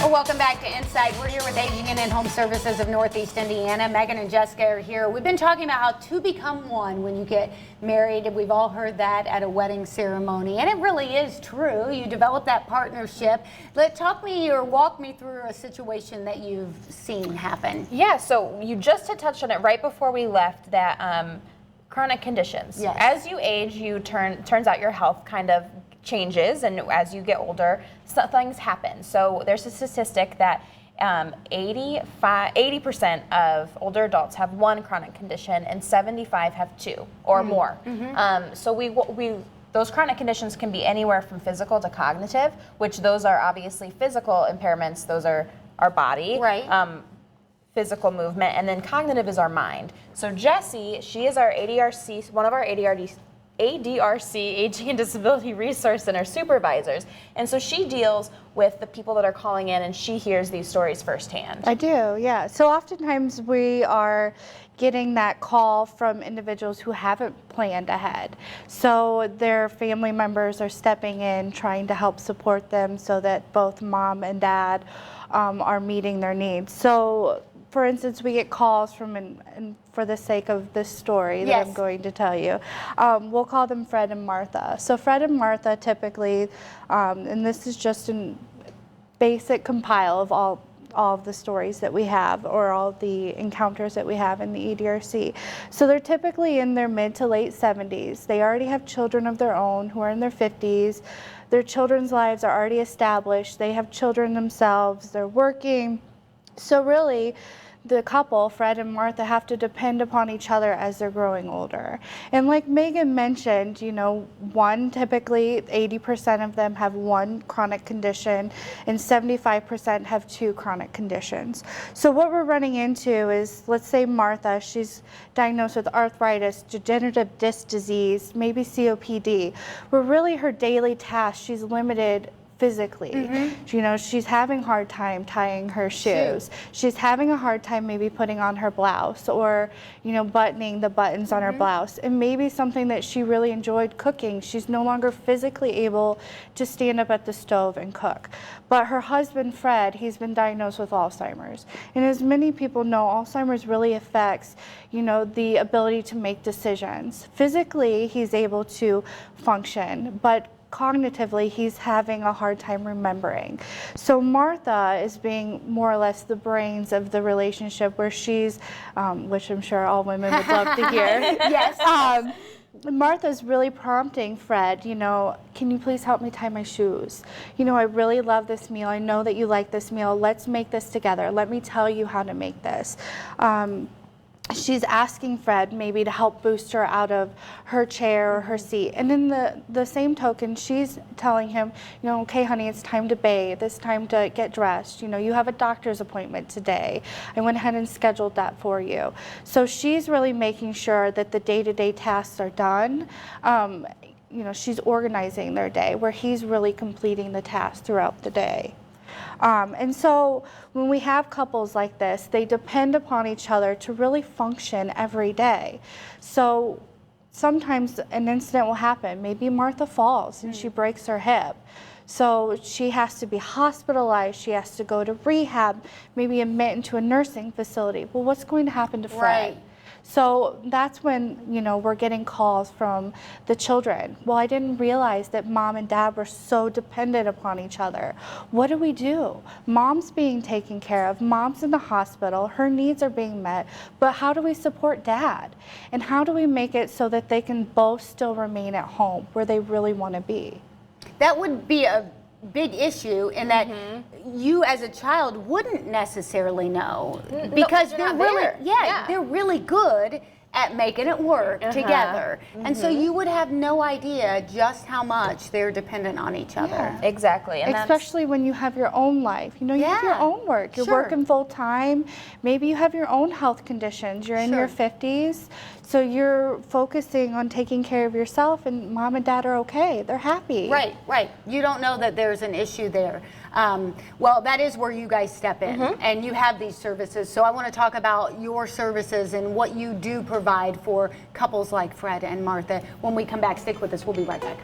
Well, welcome back to Insight. We're here with Aging and In-Home Services of Northeast Indiana. Megan and Jessica are here. We've been talking about how two become one when you get married. We've all heard that at a wedding ceremony, and it really is true. You develop that partnership. Walk me through a situation that you've seen happen. Yeah, so you just had touched on it right before we left, that chronic conditions. Yes. As you age, turns out your health kind of changes, and as you get older, things happen. So there's a statistic that 80% of older adults have one chronic condition and 75 have two or more. So those chronic conditions can be anywhere from physical to cognitive, which those are obviously physical impairments. Those are our body. Right. Physical movement, and then cognitive is our mind. So Jessie, she is our ADRC, one of our ADRC Aging and Disability Resource Center supervisors, and so she deals with the people that are calling in, and she hears these stories firsthand. I do, yeah. So oftentimes we are getting that call from individuals who haven't planned ahead. So their family members are stepping in, trying to help support them so that both mom and dad are meeting their needs. So for instance, we get calls from, and for the sake of this story that Yes. I'm going to tell you, we'll call them Fred and Martha. So Fred and Martha typically, and this is just a basic compile of all of the stories that we have, or all the encounters that we have in the EDRC. So they're typically in their mid to late 70s. They already have children of their own who are in their 50s. Their children's lives are already established. They have children themselves. They're working. So really, the couple, Fred and Martha, have to depend upon each other as they're growing older. And like Megan mentioned, typically 80% of them have one chronic condition and 75% have two chronic conditions. So what we're running into is, let's say Martha, she's diagnosed with arthritis, degenerative disc disease, maybe COPD, where really her daily tasks, she's limited physically. She's having a hard time tying her shoes. She's having a hard time maybe putting on her blouse, or buttoning the buttons on her blouse. And maybe something that she really enjoyed cooking, she's no longer physically able to stand up at the stove and cook. But her husband Fred, he's been diagnosed with Alzheimer's, and as many people know, Alzheimer's really affects the ability to make decisions. Physically he's able to function, but cognitively, he's having a hard time remembering. So Martha is being more or less the brains of the relationship, where she's, which I'm sure all women would love to hear. Yes. Martha's really prompting Fred, can you please help me tie my shoes? I really love this meal. I know that you like this meal. Let's make this together. Let me tell you how to make this. She's asking Fred maybe to help boost her out of her chair or her seat. And in the same token, she's telling him, okay, honey, it's time to bathe. It's time to get dressed. You have a doctor's appointment today. I went ahead and scheduled that for you. So she's really making sure that the day-to-day tasks are done. She's organizing their day, where he's really completing the tasks throughout the day. And so when we have couples like this, they depend upon each other to really function every day. So sometimes an incident will happen. Maybe Martha falls and she breaks her hip. So she has to be hospitalized, she has to go to rehab, maybe admit into a nursing facility. Well, what's going to happen to Fred? Right. So that's when, we're getting calls from the children. Well, I didn't realize that mom and dad were so dependent upon each other. What do we do? Mom's being taken care of, mom's in the hospital, her needs are being met, but how do we support dad? And how do we make it so that they can both still remain at home where they really want to be? That would be a big issue, in that you as a child wouldn't necessarily know, because they're they're not really there. they're really good at making it work together, and so you would have no idea just how much they're dependent on each other. Exactly. And especially when you have your own life. You have your own work. You're working full time. Maybe you have your own health conditions. You're in your 50s. So you're focusing on taking care of yourself, and mom and dad are okay. They're happy. Right, right. You don't know that there's an issue there. Well, that is where you guys step in, and you have these services. So I want to talk about your services and what you do provide for couples like Fred and Martha. When we come back, stick with us. We'll be right back.